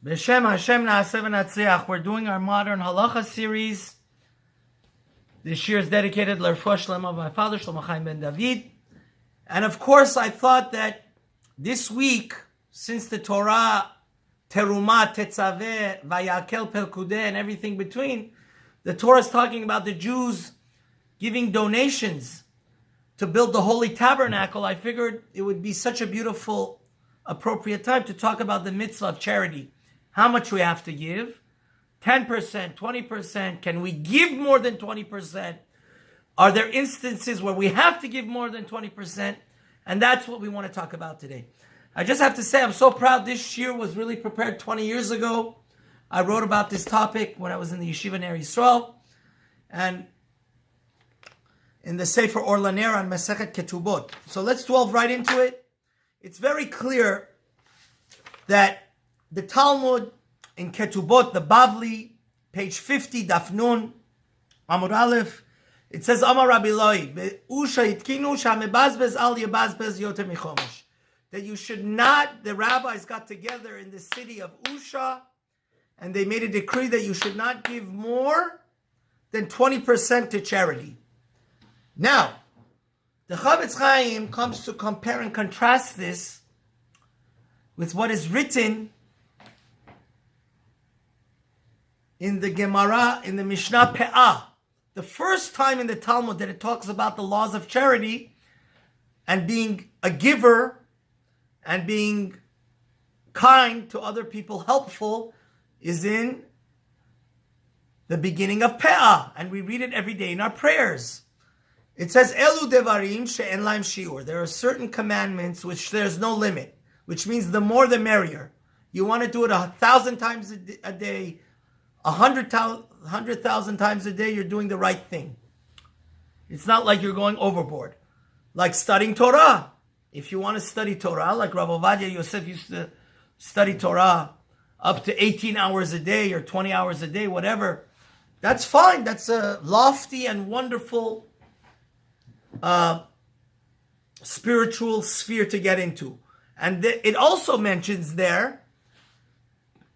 B'Shem Hashem Na'aseh v'Natzliach. We're doing our modern Halacha series. This year is dedicated to L'Refuah Shlema of my father, Shlomo Chaim ben David. And of course, I thought that this week, since the Torah, Terumah, Tetzaveh, Vayakel, Pelkudeh, and everything between, the Torah is talking about the Jews giving donations to build the Holy Tabernacle. I figured it would be such a beautiful, appropriate time to talk about the mitzvah of charity. How much we have to give? 10%, 20%. Can we give more than 20%? Are there instances where we have to give more than 20%? And that's what we want to talk about today. I just have to say, I'm so proud. This year was really prepared 20 years ago. I wrote about this topic when I was in the Yeshiva Ner Israel. And in the Sefer Or Laner on Masechet Ketubot. So let's delve right into it. It's very clear that the Talmud in Ketubot, the Bavli, page 50, Daf Nun, Amud Aleph, it says, Amar Rabbi Loi, Usha itkinu shamebazbez al yebazbez yoter michomesh. That you should not, the rabbis got together in the city of Usha, and they made a decree that you should not give more than 20% to charity. Now, the Hafetz Haim comes to compare and contrast this with what is written in the Gemara, in the Mishnah Pe'ah. The first time in the Talmud that it talks about the laws of charity and being a giver and being kind to other people, helpful, is in the beginning of Pe'ah. And we read it every day in our prayers. It says, Elu devarim she'en laim shiur. There are certain commandments which there's no limit, which means the more the merrier. You want to do it 1,000 times a day, 100,000 times a day, you're doing the right thing. It's not like you're going overboard. Like studying Torah. If you want to study Torah, like Rav Ovadia Yosef used to study Torah up to 18 hours a day or 20 hours a day, whatever, that's fine. That's a lofty and wonderful spiritual sphere to get into. And it also mentions there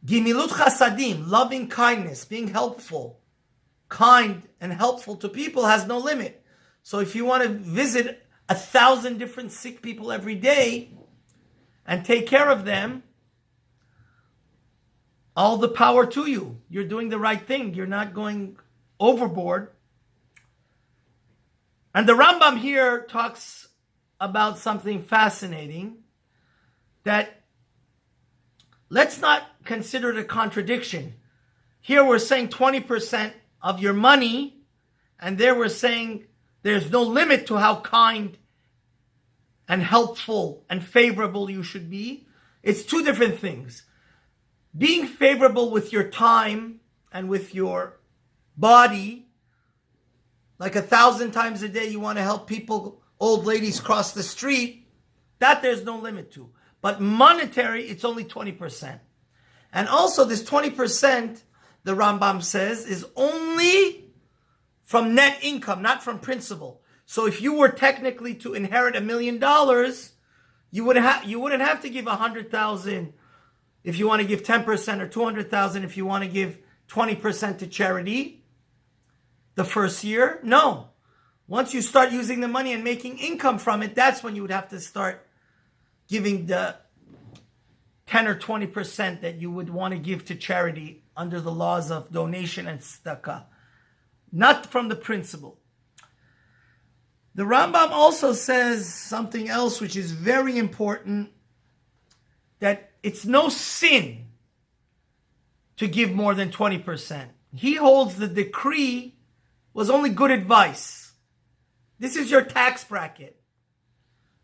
Gimilut Chasadim, loving kindness, being helpful, kind and helpful to people has no limit. So if you want to visit 1,000 different sick people every day and take care of them, all the power to you. You're doing the right thing. You're not going overboard. And the Rambam here talks about something fascinating, that let's not consider it a contradiction. Here we're saying 20% of your money, and there we're saying there's no limit to how kind and helpful and favorable you should be. It's two different things. Being favorable with your time and with your body, like 1,000 times a day you want to help people, old ladies cross the street, that there's no limit to. But monetary, it's only 20%. And also this 20%, the Rambam says, is only from net income, not from principal. So if you were technically to inherit $1 million, you wouldn't have to give 100,000 if you want to give 10%, or 200,000 if you want to give 20% to charity the first year. No. Once you start using the money and making income from it, that's when you would have to start giving the 10 or 20% that you would want to give to charity under the laws of donation and Sedaka. Not from the principal. The Rambam also says something else which is very important, that it's no sin to give more than 20%. He holds the decree was only good advice. This is your tax bracket.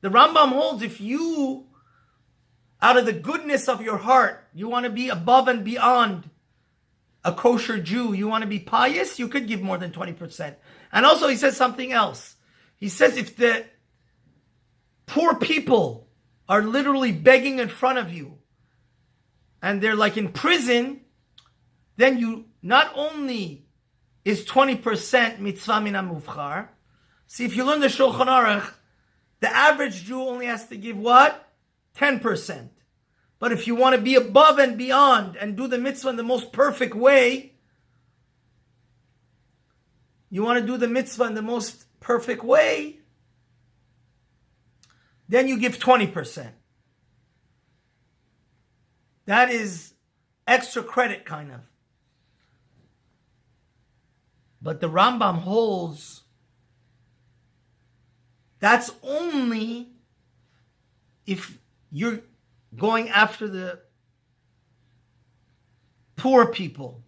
The Rambam holds if you, out of the goodness of your heart, you want to be above and beyond a kosher Jew, you want to be pious, you could give more than 20%. And also he says something else. He says if the poor people are literally begging in front of you and they're like in prison, then you not only is 20% mitzvah min hamuvchar. See, if you learn the Shulchan Aruch, the average Jew only has to give what? 10%. But if you want to be above and beyond and do the mitzvah in the most perfect way, then you give 20%. That is extra credit, kind of. But the Rambam holds that's only if you're going after the poor people.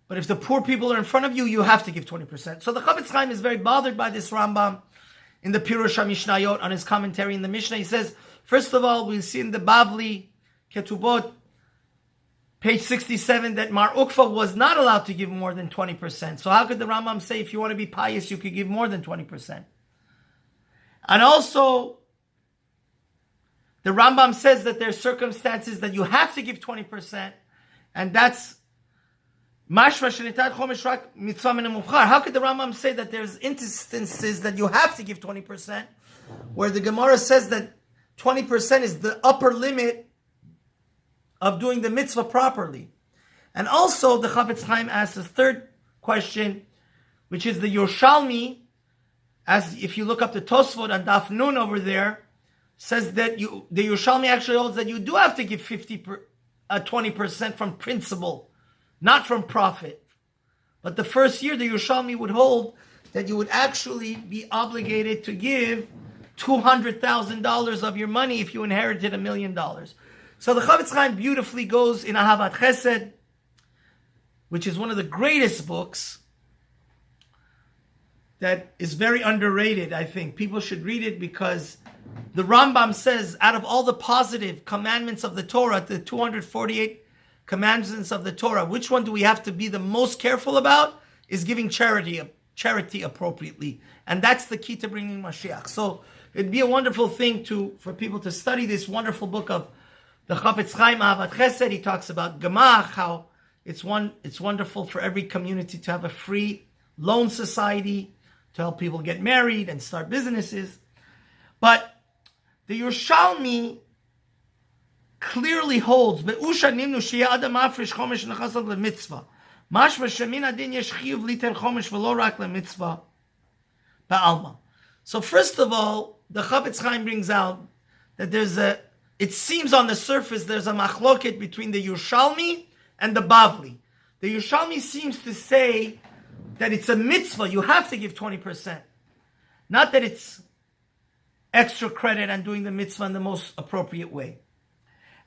But if the poor people are in front of you, you have to give 20%. So the Hafetz Haim is very bothered by this Rambam in the Pirush HaMishnayot on his commentary in the Mishnah. He says, first of all, we see in the Bavli Ketubot, page 67, that Mar Ukva was not allowed to give more than 20%. So how could the Rambam say if you want to be pious, you could give more than 20%? And also, the Rambam says that there are circumstances that you have to give 20%, and that's mashma shenitat chomesh rak mitzvah min hamuvchar. How could the Rambam say that there's instances that you have to give 20%, where the Gemara says that 20% is the upper limit of doing the mitzvah properly? And also, the Hafetz Haim asks a third question, which is the Yerushalmi, as if you look up the Tosfot and Daf Nun over there, says that the Yerushalmi actually holds that you do have to give 20% from principle, not from profit. But the first year, the Yerushalmi would hold that you would actually be obligated to give $200,000 of your money if you inherited $1 million. So the Hafetz Haim beautifully goes in Ahavat Chesed, which is one of the greatest books that is very underrated, I think. People should read it because the Rambam says, out of all the positive commandments of the Torah, the 248 commandments of the Torah, which one do we have to be the most careful about? Is giving charity appropriately. And that's the key to bringing Mashiach. So it'd be a wonderful thing for people to study this wonderful book of the Hafetz Haim, Ahavat Chesed. He talks about Gemach, how it's wonderful for every community to have a free loan society, to help people get married and start businesses. But the Yerushalmi clearly holds be'usha nimnu sheyeh adam mafrish chomesh nechasav lemitzvah mashma shemin adin yesh chiyuv liter chomesh v'lo rak lemitzvah ba'alma. So first of all, the Hafetz Haim brings out that it seems on the surface there's a machloket between the Yerushalmi and the Bavli. The Yerushalmi seems to say that it's a mitzvah, you have to give 20%. Not that it's extra credit and doing the mitzvah in the most appropriate way.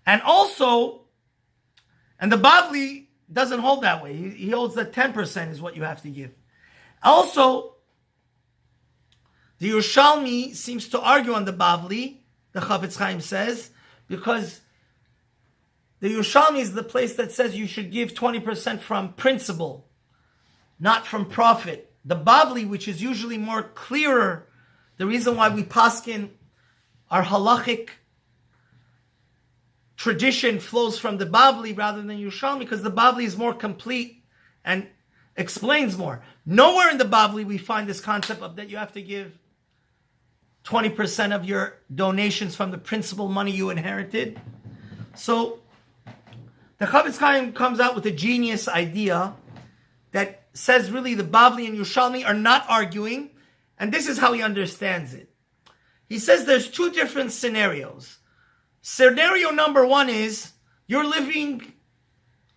And also, and the Bavli doesn't hold that way. He holds that 10% is what you have to give. Also, the Yerushalmi seems to argue on the Bavli, the Hafetz Haim says, because the Yerushalmi is the place that says you should give 20% from principle, not from profit. The Bavli, which is usually more clearer, the reason why we paskin, our halachic tradition flows from the Bavli rather than Yerushalmi, because the Bavli is more complete and explains more. Nowhere in the Bavli we find this concept of that you have to give 20% of your donations from the principal money you inherited. So the Hafetz Haim comes out with a genius idea that says really the Bavli and Yerushalmi are not arguing, and this is how he understands it. He says there's two different scenarios. Scenario number one is you're living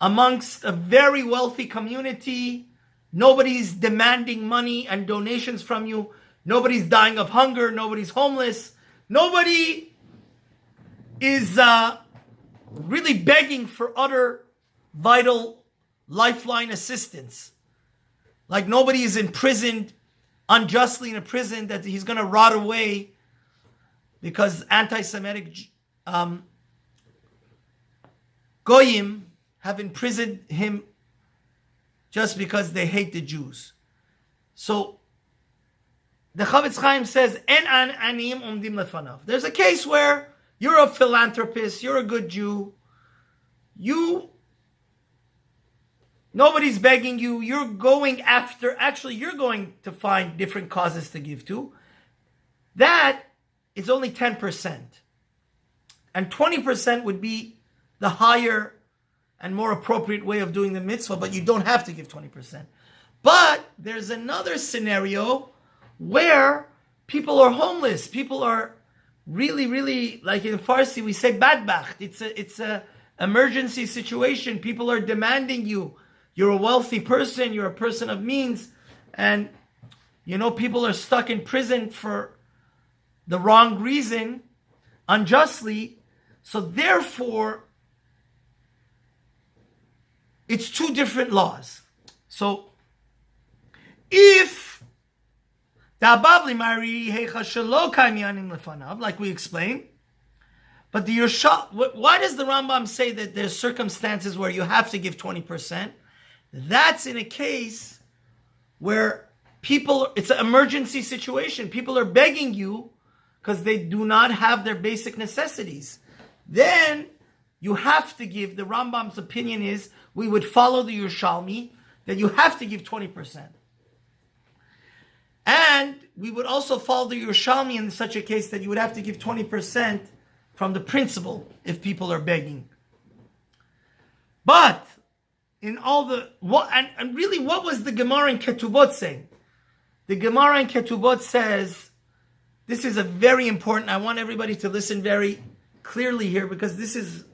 amongst a very wealthy community. Nobody's demanding money and donations from you. Nobody's dying of hunger. Nobody's homeless. Nobody is really begging for other vital lifeline assistance. Like nobody is imprisoned unjustly in a prison that he's going to rot away because anti-Semitic Goyim have imprisoned him just because they hate the Jews. So the Hafetz Haim says, En an aniyim umdim lefanav. There's a case where you're a philanthropist, you're a good Jew, nobody's begging you, you're going to find different causes to give to. That is only 10%. And 20% would be the higher and more appropriate way of doing the mitzvah, but you don't have to give 20%. But there's another scenario where people are homeless. People are really, really, like in Farsi, we say badbacht. It's a emergency situation. People are demanding you. You're a wealthy person. You're a person of means. And, people are stuck in prison for the wrong reason, unjustly. So therefore, it's two different laws. So if like we explained, but the Yerushalmi, why does the Rambam say that there's circumstances where you have to give 20%? That's in a case where it's an emergency situation. People are begging you because they do not have their basic necessities. Then you have to give, the Rambam's opinion is, we would follow the Yerushalmi, that you have to give 20%. And we would also follow the Yerushalmi in such a case that you would have to give 20% from the principal if people are begging. But in all and really, what was the Gemara in Ketubot saying? The Gemara in Ketubot says, this is a very important, I want everybody to listen very clearly here, because this is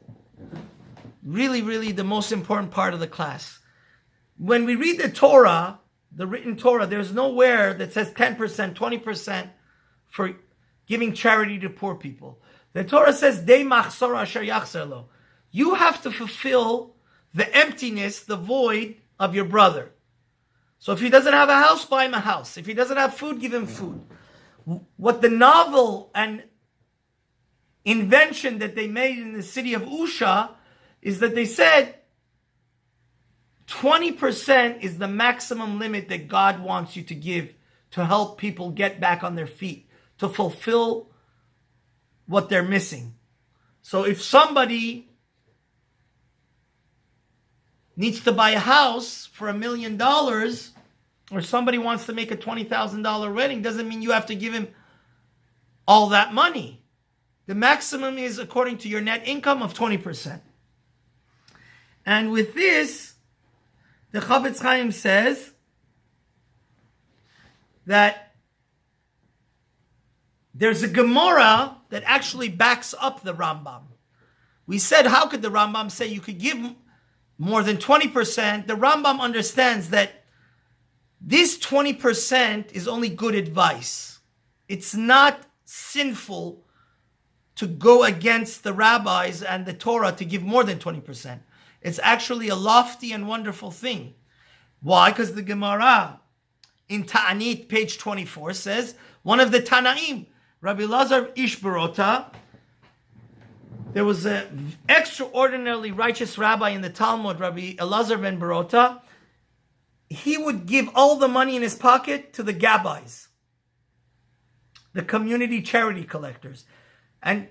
really, really the most important part of the class. When we read the Torah, the written Torah, there's nowhere that says 10%, 20% for giving charity to poor people. The Torah says, "Dei machsor asher yachzer lo." You have to fulfill the emptiness, the void of your brother. So if he doesn't have a house, buy him a house. If he doesn't have food, give him food. What the novel and invention that they made in the city of Usha is that they said 20% is the maximum limit that God wants you to give to help people get back on their feet, to fulfill what they're missing. So if somebody needs to buy a house for $1 million, or somebody wants to make a $20,000 wedding, doesn't mean you have to give him all that money. The maximum is according to your net income of 20%. And with this, the Hafetz Haim says that there's a Gemara that actually backs up the Rambam. We said, how could the Rambam say you could give more than 20%? The Rambam understands that this 20% is only good advice. It's not sinful to go against the rabbis and the Torah to give more than 20%. It's actually a lofty and wonderful thing. Why? Because the Gemara in Ta'anit, page 24, says, one of the Tanaim, Rabbi Lazar Ish Barota, there was an extraordinarily righteous rabbi in the Talmud, Rabbi Elazar ben Barota. He would give all the money in his pocket to the gabbis, the community charity collectors. And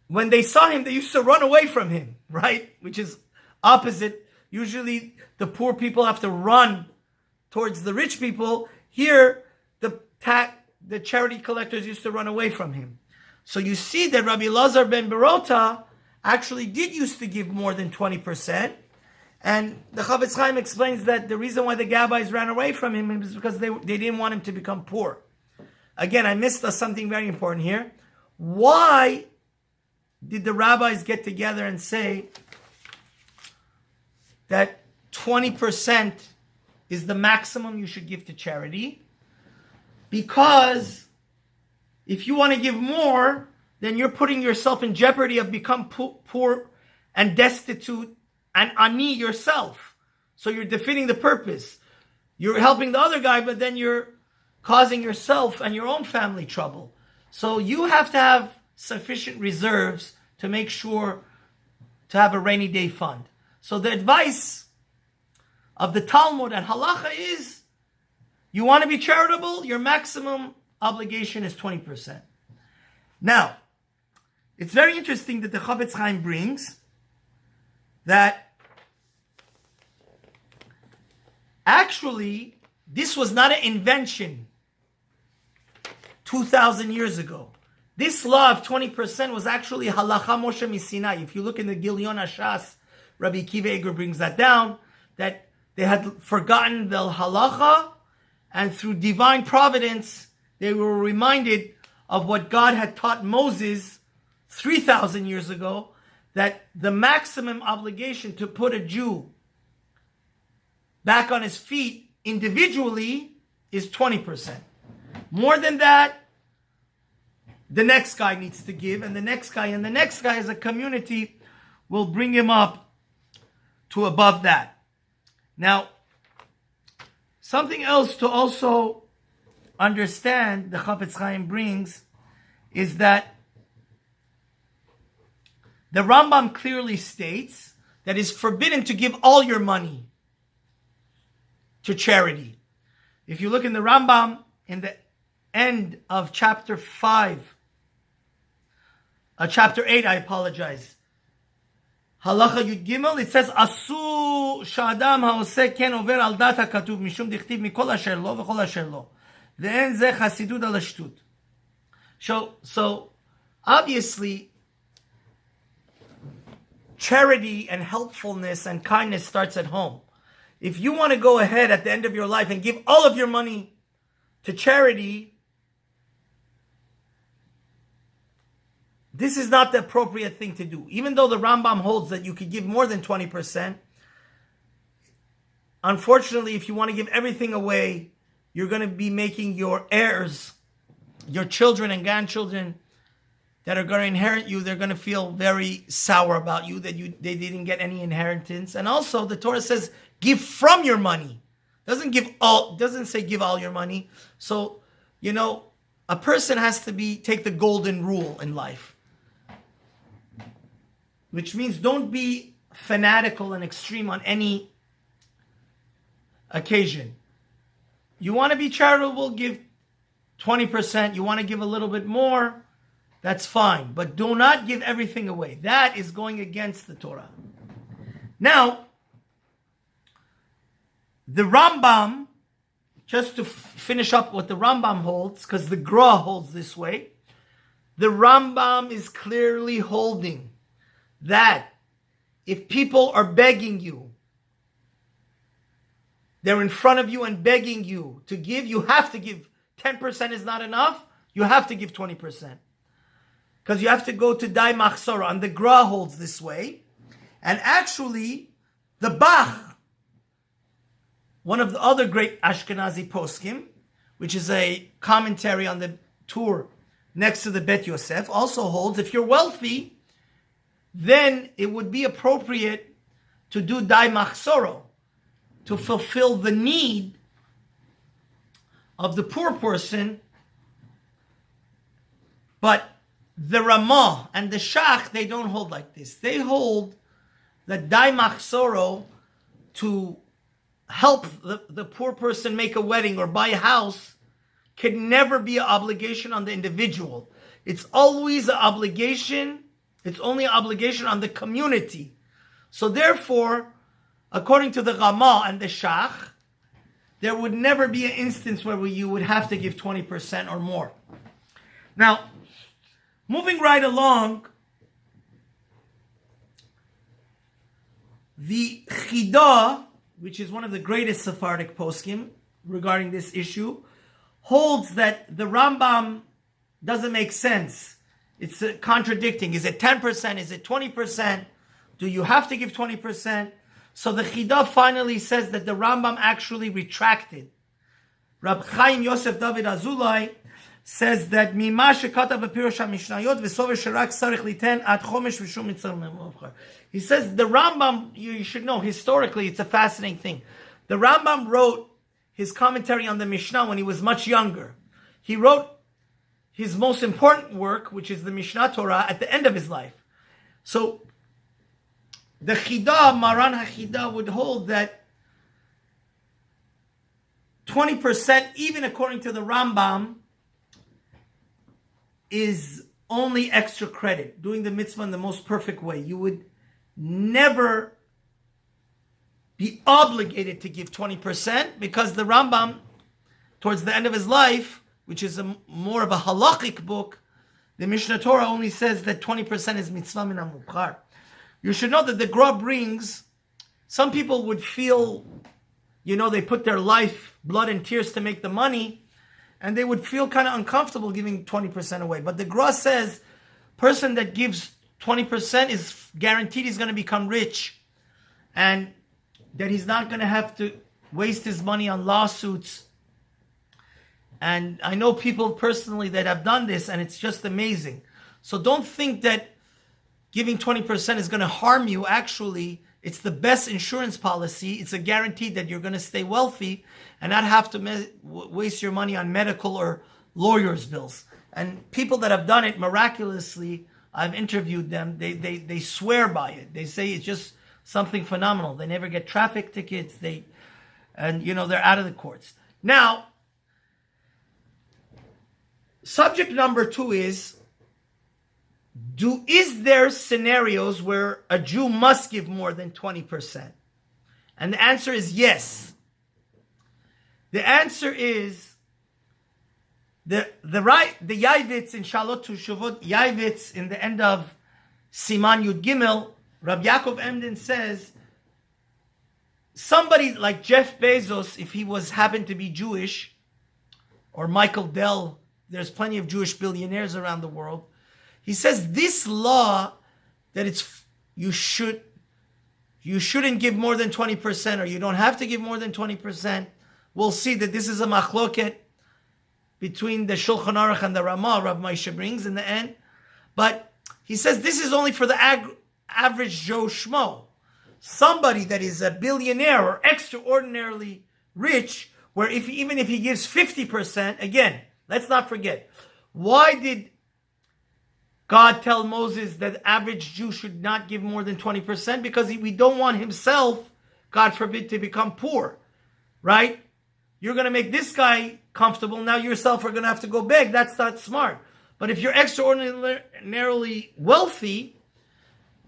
when they saw him, they used to run away from him, right? Which is opposite. Usually the poor people have to run towards the rich people. Here, the charity collectors used to run away from him. So you see that Rabbi Lazar ben Barota actually did used to give more than 20%. And the Hafetz Haim explains that the reason why the Gabbais ran away from him is because they didn't want him to become poor. Again, I missed something very important here. Why did the rabbis get together and say that 20% is the maximum you should give to charity? Because if you want to give more, then you're putting yourself in jeopardy of become poor and destitute and ani yourself. So you're defeating the purpose. You're helping the other guy, but then you're causing yourself and your own family trouble. So you have to have sufficient reserves to make sure to have a rainy day fund. So the advice of the Talmud and Halacha is, you want to be charitable, your maximum obligation is 20%. Now, it's very interesting that the Hafetz Haim brings that actually this was not an invention 2,000 years ago. This law of 20% was actually Halacha Moshe Misinai. If you look in the Gilyon Hashas, Rabbi Kiva Eger brings that down, that they had forgotten the Halacha, and through divine providence, they were reminded of what God had taught Moses 3,000 years ago, that the maximum obligation to put a Jew back on his feet individually is 20%. More than that, the next guy needs to give, and the next guy, and the next guy as a community will bring him up to above that. Now, something else to also understand, the Hafetz Haim brings, is that the Rambam clearly states that it's forbidden to give all your money to charity. If you look in the Rambam, in the end of chapter 8, I apologize. Halacha Yud Gimel, it says, Asu sha'adam ha'oseh ken over al dat ha'katuv mishum dichtiv mikol asher lo v'chol asher lo. Ve'en zeh chasidut al ashtut. So, obviously, charity and helpfulness and kindness starts at home. If you want to go ahead at the end of your life and give all of your money to charity, this is not the appropriate thing to do. Even though the Rambam holds that you could give more than 20%, unfortunately, if you want to give everything away, you're going to be making your heirs, your children and grandchildren that are going to inherit you, they're going to feel very sour about you, that they didn't get any inheritance. And also, the Torah says, give from your money. Doesn't say give all your money. So, a person has to take the golden rule in life. Which means don't be fanatical and extreme on any occasion. You want to be charitable, give 20%. You want to give a little bit more, that's fine. But do not give everything away. That is going against the Torah. Now, the Rambam, just to finish up what the Rambam holds, because the Gra holds this way, the Rambam is clearly holding that if people are begging you, they're in front of you and begging you to give, you have to give. 10% is not enough, you have to give 20%. Because you have to go to Dai Machsora, and the Gra holds this way. And actually, the Bach, one of the other great Ashkenazi poskim, which is a commentary on the Tur next to the Bet Yosef, also holds if you're wealthy, then it would be appropriate to do Dai Machsoro, to fulfill the need of the poor person. But the Ramah and the Shach, they don't hold like this. They hold that Dai Machsoro, to help the poor person make a wedding or buy a house, can never be an obligation on the individual. It's always an obligation. It's only an obligation on the community. So therefore, according to the Ramah and the Shach, there would never be an instance where you would have to give 20% or more. Now, moving right along, the Chidah, which is one of the greatest Sephardic poskim regarding this issue, holds that the Rambam doesn't make sense. It's contradicting. Is it 10%? Is it 20%? Do you have to give 20%? So the Chidah finally says that the Rambam actually retracted. Rabbi Chaim Yosef David Azulai says that Mima shekatav b'pirush hamishnayot v'sover sherak tzarich liten ad chomesh v'shum mitzvah memavchar. He says the Rambam, you should know, historically it's a fascinating thing. The Rambam wrote his commentary on the Mishnah when he was much younger. He wrote his most important work, which is the Mishnah Torah, at the end of his life. So the Chidah, Maran HaChidah, would hold that 20%, even according to the Rambam, is only extra credit, doing the mitzvah in the most perfect way. You would never be obligated to give 20%, because the Rambam, towards the end of his life, which is more of a halachic book, The Mishnah Torah only says that 20% is mitzvah min hamukar. You should know that the Gra brings, some people would feel, they put their life, blood and tears to make the money, and they would feel kind of uncomfortable giving 20% away. But the Gra says, person that gives 20% is guaranteed he's going to become rich, and that he's not going to have to waste his money on lawsuits. And I know people personally that have done this, and it's just amazing. So don't think that giving 20% is going to harm you. Actually, it's the best insurance policy. It's a guarantee that you're going to stay wealthy and not have to waste your money on medical or lawyer's bills. And people that have done it miraculously, I've interviewed them, they swear by it. They say it's just something phenomenal. They never get traffic tickets. They're out of the courts. Now, subject number 2 is there scenarios where a Jew must give more than 20%? And the answer is yes. The answer is the Yavitz in Shalot Tushuvot, Yavitz in the end of Siman Yud Gimel, Rabbi Yaakov Emden says, somebody like Jeff Bezos, if he happened to be Jewish, or Michael Dell, there's plenty of Jewish billionaires around the world. He says this law that you shouldn't give more than 20%, or you don't have to give more than 20%. We'll see that this is a machloket between the Shulchan Aruch and the Ramah, Rav Moshe brings in the end. But he says this is only for the average Joe Schmo. Somebody that is a billionaire or extraordinarily rich, where even if he gives 50%, again, let's not forget, why did God tell Moses that the average Jew should not give more than 20%? Because we don't want himself, God forbid, to become poor, right? You're going to make this guy comfortable. Now yourself are going to have to go beg. That's not smart. But if you're extraordinarily wealthy,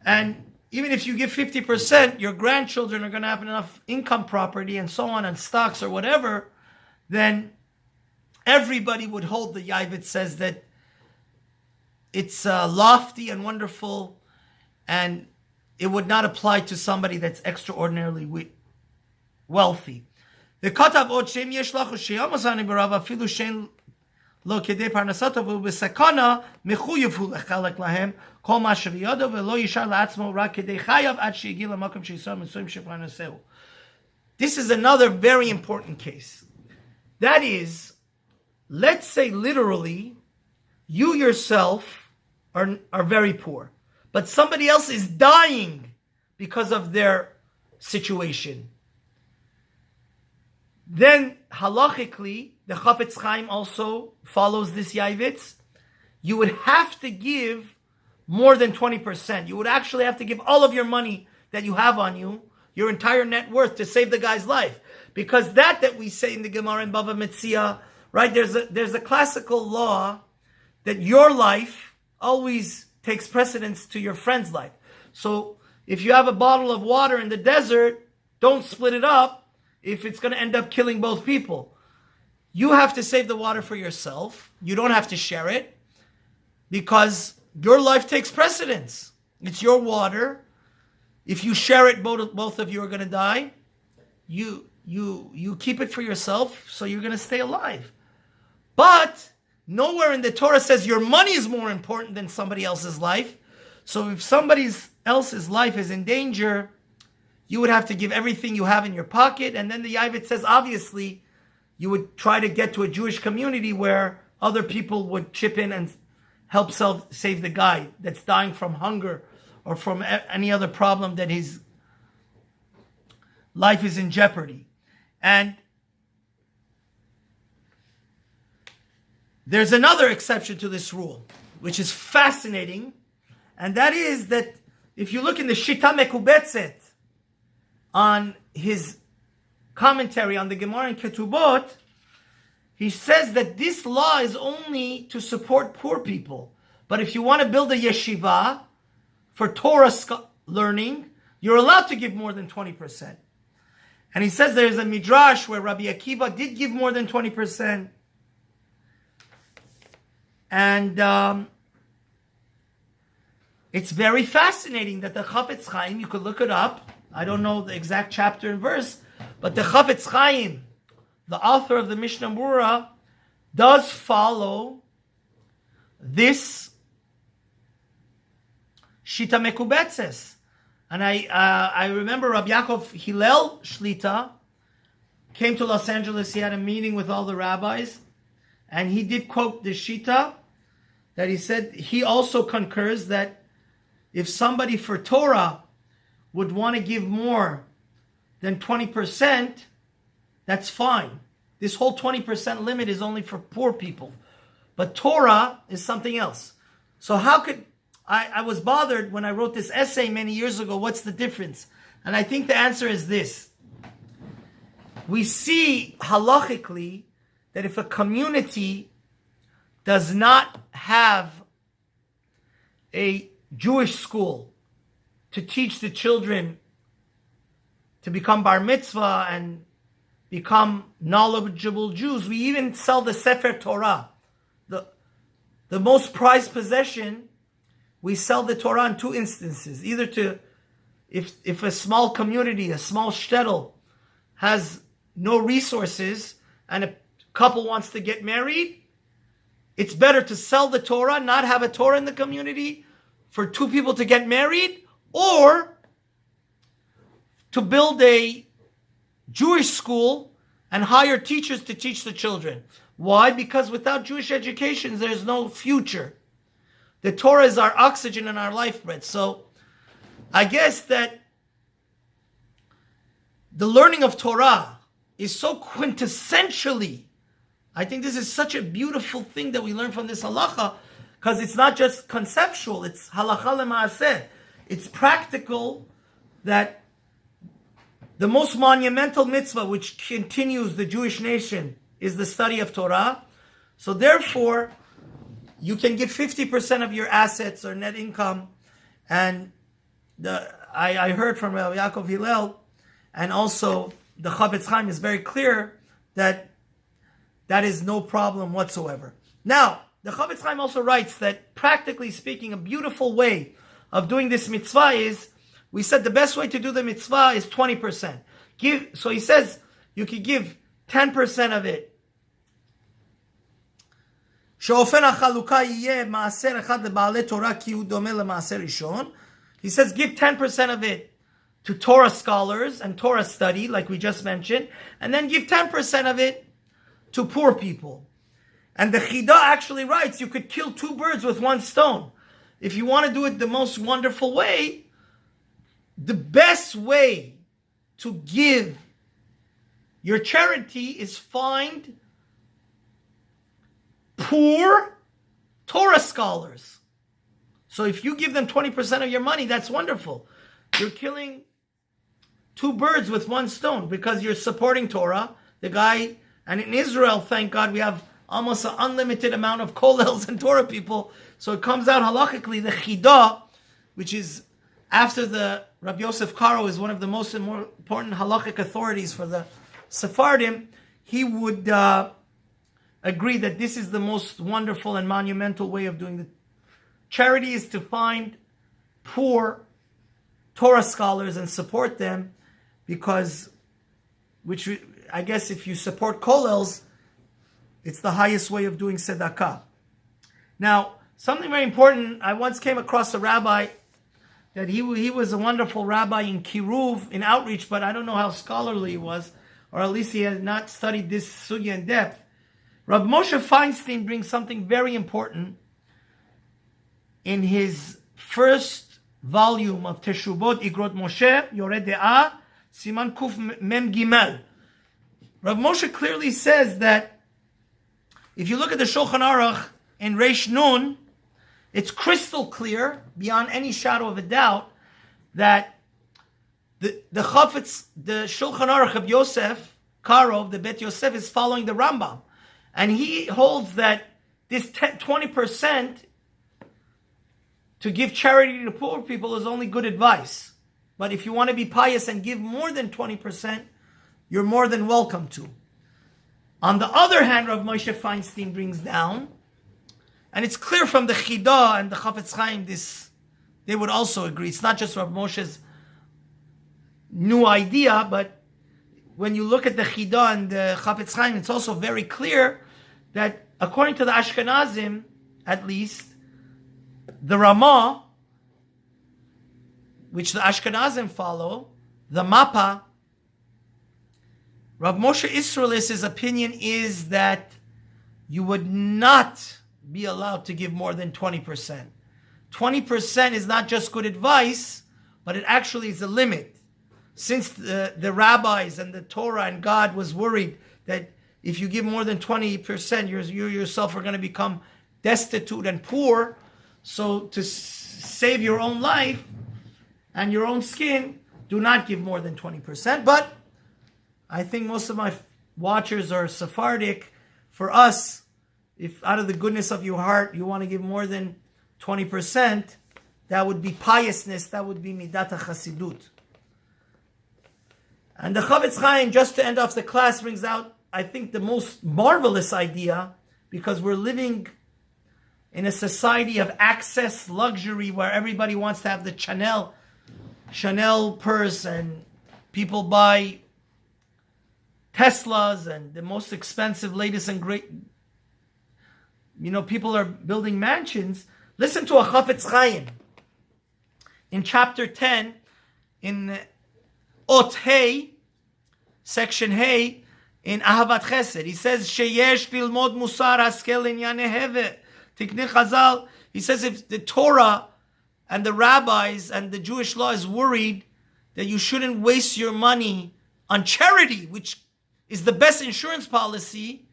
and even if you give 50%, your grandchildren are going to have enough income property and so on, and stocks or whatever, then everybody would hold the Yavitz says that it's lofty and wonderful, and it would not apply to somebody that's extraordinarily wealthy. The katav od shem yesh lachu sheyamazani barav afilu shein lo kedei parnasato v'besakana mechuyevu lechalek lahem kol ma sheviyado v'lo yishar la'atzmo rak kedei chayav ad she'yagi lamakom she'yisrael mitzvim sheparnaseu. This is another very important case. That is, let's say literally, you yourself are very poor, but somebody else is dying because of their situation. Then halachically, the Hafetz Haim also follows this Yavitz. You would have to give more than 20%. You would actually have to give all of your money that you have on you, your entire net worth, to save the guy's life. Because that we say in the Gemara in Bava Metzia, right? There's a classical law that your life always takes precedence to your friend's life. So if you have a bottle of water in the desert, don't split it up if it's going to end up killing both people. You have to save the water for yourself. You don't have to share it because your life takes precedence. It's your water. If you share it, both of you are going to die. You keep it for yourself, so you're going to stay alive. But nowhere in the Torah says your money is more important than somebody else's life. So if somebody else's life is in danger, you would have to give everything you have in your pocket. And then the Yavitz says, obviously, you would try to get to a Jewish community where other people would chip in and help save the guy that's dying from hunger or from any other problem that his life is in jeopardy. And there's another exception to this rule, which is fascinating, and that is that if you look in the Shita Mekubetzet on his commentary on the Gemara in Ketubot, he says that this law is only to support poor people. But if you want to build a yeshiva for Torah learning, you're allowed to give more than 20%. And he says there's a midrash where Rabbi Akiva did give more than 20%. And it's very fascinating that the Hafetz Haim, you could look it up, I don't know the exact chapter and verse, but the Hafetz Haim, the author of the Mishnah Berurah, does follow this Shita Mekubetzes. And I remember Rabbi Yaakov Hillel Shlita came to Los Angeles. He had a meeting with all the rabbis, and he did quote the Shita, that he said he also concurs that if somebody for Torah would want to give more than 20%, that's fine. This whole 20% limit is only for poor people. But Torah is something else. So how could... I was bothered when I wrote this essay many years ago, what's the difference? And I think the answer is this. We see halachically that if a community does not have a Jewish school to teach the children to become bar mitzvah and become knowledgeable Jews, we even sell the Sefer Torah. The most prized possession, we sell the Torah in two instances. Either to, if a small community, a small shtetl, has no resources and a couple wants to get married, it's better to sell the Torah, not have a Torah in the community, for two people to get married, or to build a Jewish school and hire teachers to teach the children. Why? Because without Jewish education, there's no future. The Torah is our oxygen and our life breath. So I guess that the learning of Torah is so quintessentially, I think this is such a beautiful thing that we learn from this halacha, because it's not just conceptual, it's halacha lema'aseh. It's practical, that the most monumental mitzvah which continues the Jewish nation is the study of Torah. So therefore, you can give 50% of your assets or net income. And I heard from Rabbi Yaakov Hillel, and also the Hafetz Haim is very clear that that is no problem whatsoever. Now, the Hafetz Haim also writes that, practically speaking, a beautiful way of doing this mitzvah is, we said the best way to do the mitzvah is 20%. So he says you could give 10% of it. He says give 10% of it to Torah scholars and Torah study, like we just mentioned, and then give 10% of it to poor people. And the Chida actually writes you could kill two birds with one stone. If you want to do it the most wonderful way, the best way to give your charity is find poor Torah scholars. So if you give them 20% of your money, that's wonderful. You're killing two birds with one stone, because you're supporting Torah. The guy, and in Israel, thank God, we have almost an unlimited amount of kollels and Torah people. So it comes out halachically, the Chida, which is after the Rabbi Yosef Karo, is one of the most important halachic authorities for the Sephardim, he would agree that this is the most wonderful and monumental way of doing the charity, is to find poor Torah scholars and support them, because, which I guess if you support kollels, it's the highest way of doing Sedaka. Now, something very important, I once came across a rabbi that he was a wonderful rabbi in Kiruv, in outreach, but I don't know how scholarly he was, or at least he had not studied this sugya in depth. Rav Moshe Feinstein brings something very important in his first volume of Teshubot Igrot Moshe, Yoreh De'ah, Siman Kuf Mem Gimel. Rav Moshe clearly says that if you look at the Shulchan Aruch in Reish Nun, it's crystal clear, beyond any shadow of a doubt, that the Shulchan Aruch of Yosef, Karo, the Bet Yosef, is following the Rambam. And he holds that this 20% to give charity to poor people is only good advice. But if you want to be pious and give more than 20%, you're more than welcome to. On the other hand, Rav Moshe Feinstein brings down, and it's clear from the Chida and the Hafetz Haim, this they would also agree. It's not just Rav Moshe's new idea, but when you look at the Chida and the Hafetz Haim, it's also very clear that according to the Ashkenazim, at least, the Ramah, which the Ashkenazim follow, the Mappa, Rav Moshe Israelis' opinion is that you would not be allowed to give more than 20%. 20% is not just good advice, but it actually is a limit. Since the rabbis and the Torah and God was worried that if you give more than 20%, you yourself are going to become destitute and poor. So to save your own life and your own skin, do not give more than 20%. But I think most of my watchers are Sephardic. For us, if out of the goodness of your heart you want to give more than 20%, that would be piousness, that would be midat hachasidut. And the Hafetz Haim, just to end off the class, brings out, I think, the most marvelous idea, because we're living in a society of access, luxury, where everybody wants to have the Chanel purse, and people buy Teslas and the most expensive, latest and great, people are building mansions. Listen to a Hafetz Haim in chapter 10, in Ot Hey, section Hey, in Ahavat Chesed. He says, Sheyesh lilmod musar haskel inyane heve. Tiknei Chazal. He says, if the Torah and the rabbis and the Jewish law is worried that you shouldn't waste your money on charity, which is the best insurance policy,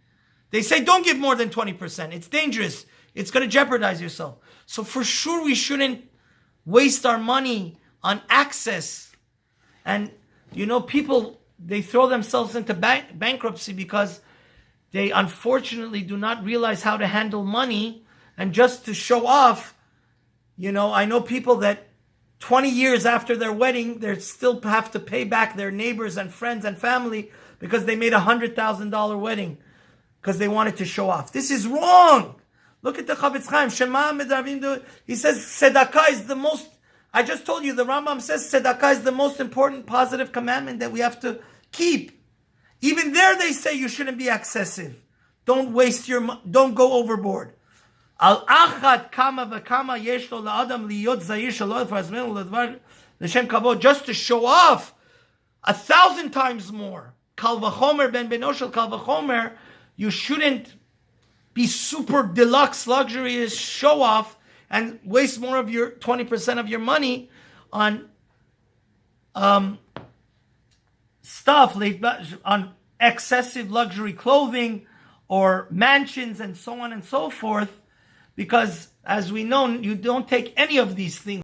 they say don't give more than 20%. It's dangerous. It's going to jeopardize yourself. So for sure we shouldn't waste our money on access. And people, they throw themselves into bankruptcy because they unfortunately do not realize how to handle money, and just to show off. I know people that 20 years after their wedding, they still have to pay back their neighbors and friends and family because they made $100,000 wedding because they wanted to show off. This is wrong. Look at the Hafetz Haim. Shema Medavim. He says Sedaka is the most. I just told you the Rambam says Sedaka is the most important positive commandment that we have to keep. Even there they say you shouldn't be excessive. Don't waste don't go overboard. Al achad kama v'kama yesh lo la'adam liyot zayir shelo yifazmenu ledvar l'shem kavod, just to show off 1,000 times more. Kal v'chomer ben benoshel kal v'chomer, you shouldn't be super deluxe, luxurious, show off and waste more of your 20% of your money on stuff, on excessive luxury clothing or mansions and so on and so forth, because as we know, you don't take any of these things